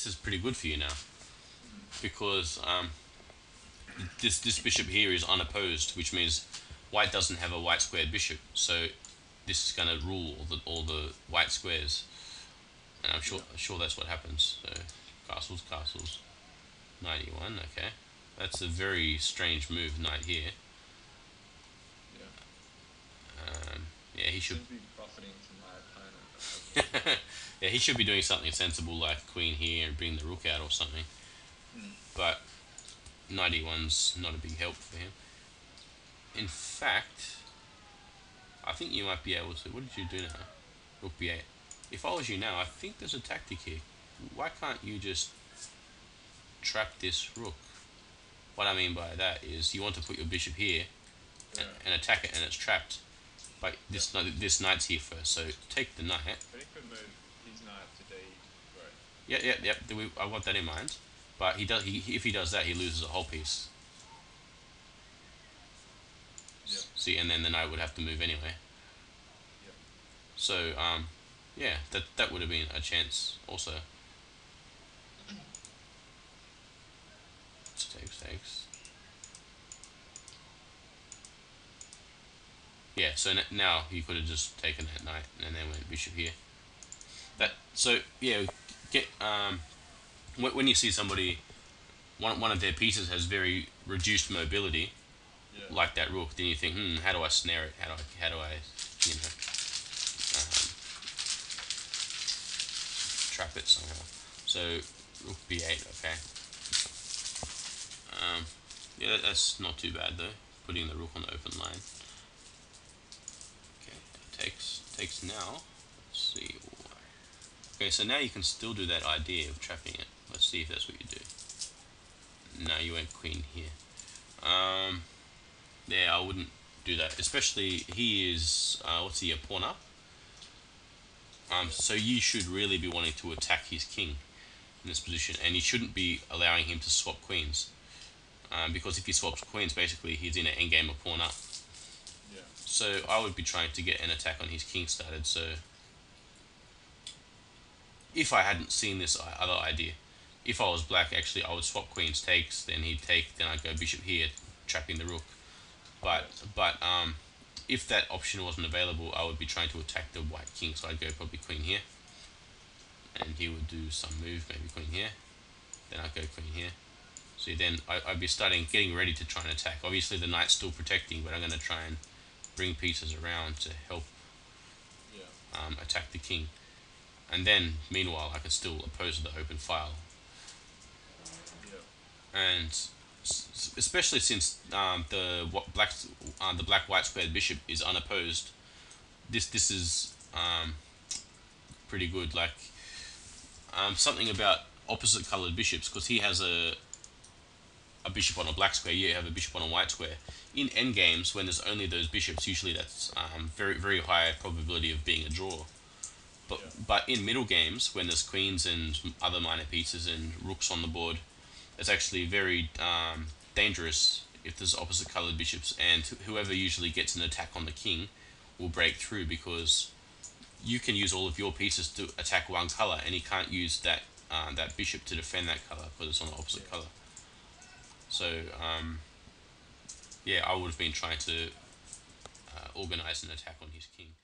this is pretty good for you now because this bishop here is unopposed, which means white doesn't have a white squared bishop. So this is going to rule all the white squares, and I'm sure that's what happens. So castles, castles, 91. Okay, that's a very strange move, knight here. Yeah. Yeah, he should. Seems to be profiting from my opponent as well. Yeah, he should be doing something sensible like queen here and bring the rook out or something. Hmm. But 91's not a big help for him. In fact, I think you might be able to. What did you do now? Rook b8. If I was you now, I think there's a tactic here. Why can't you just trap this rook? What I mean by that is you want to put your bishop here Yeah. and attack it, and it's trapped. But this knight's here first, so take the knight. But he could move his knight to D3. Yeah, yeah, yeah. I want that in mind. But he does. If he does that, he loses a whole piece. Yeah. See, and then the knight would have to move anyway. Yeah. So, yeah, that would have been a chance also. Takes. Yeah, so now he could have just taken that knight and then went bishop here. Yeah, get when you see somebody one of their pieces has very reduced mobility, Yeah. like that rook, then you think, how do I snare it? How do I you know trap it somehow? So rook b8, okay. Yeah, that's not too bad though. Putting the rook on the open line. Okay, takes now. Let's see. Okay, so now you can still do that idea of trapping it. Let's see if that's what you do. No, you went queen here. Yeah, I wouldn't do that. Especially he is what's he, a pawn up? So you should really be wanting to attack his king in this position, and you shouldn't be allowing him to swap queens. Because if he swaps queens, basically he's in an endgame of pawn up. Yeah. So I would be trying to get an attack on his king started. So if I hadn't seen this other idea, if I was black, actually I would swap queens takes, then he'd take, then I'd go bishop here, trapping the rook. But if that option wasn't available, I would be trying to attack the white king. So I'd go probably queen here, and he would do some move, maybe queen here. Then I'd go queen here. So then I'd be getting ready to try and attack. Obviously the knight's still protecting, but I'm going to try and bring pieces around to help Yeah. attack the king. And then, meanwhile, I could still oppose the open file. Yeah. And especially since the black white squared bishop is unopposed, this is pretty good. Like something about opposite colored bishops, because he has a bishop on a black square, you have a bishop on a white square. In endgames, when there's only those bishops, usually that's very very high probability of being a draw. But Yeah. but in middle games, when there's queens and other minor pieces and rooks on the board, it's actually very dangerous if there's opposite colored bishops, and whoever usually gets an attack on the king will break through, because you can use all of your pieces to attack one color, and he can't use that bishop to defend that color because it's on the opposite Yeah. color. So yeah, I would have been trying to organize an attack on his king.